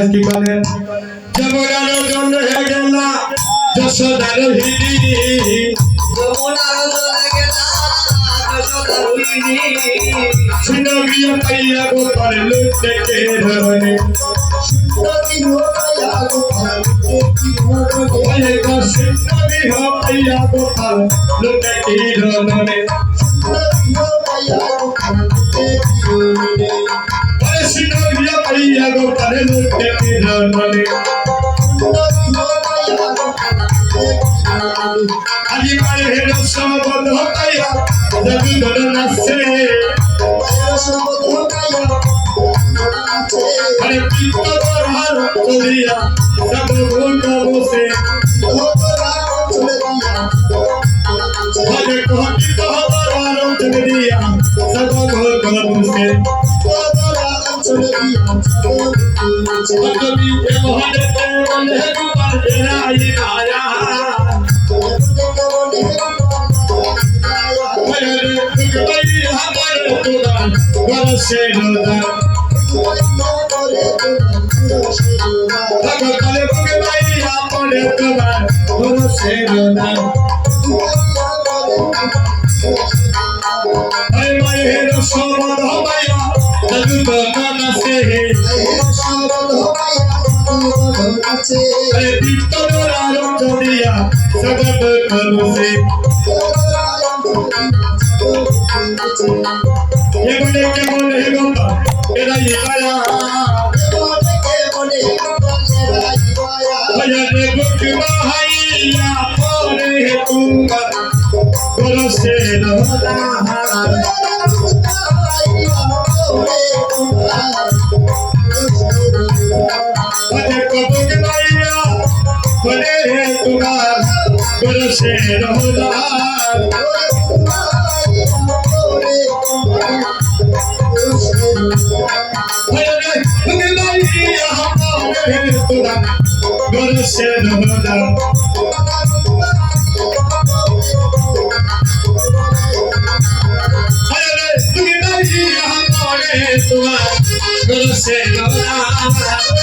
মহারাজ কি বলেন যমুনার জন্য হয়ে গেল যশোদার হিরি যমুনার জলে গেলা যশোদার হিরি সিনবিয়া পাইয়া গোপাল লুটে কে ধরনে সিনবিয়া পাইয়া গোপাল লুটে কে ধরনে সিনবিয়া পাইয়া গোপাল লুটে কে ধরনে আজি মায়ের সম্বন্ধ পাইয়া জগৎ নাচে আরে পিত্ত হার চলিয়া সব ভুল বসে আরে কোহিত হার চলে দিয়া সব ভুল বসে কবি কে মহলে মনে গোপাল দেরাই আয়া से रोदा भगवान के भाई आपने कबार से रोदा अरे माये सोमद हो भैया जगत ना से अरे दीप्त राम चलिया सगत करो से ये बोले के बोले गोपा तेरा ये आया भैया रे बुक भाईया पोरे तुंगा बोलो से रोदा भैया को बुक भाईया पोरे तुंगा बोलो से रोदा Guru se roda, Guru se roda.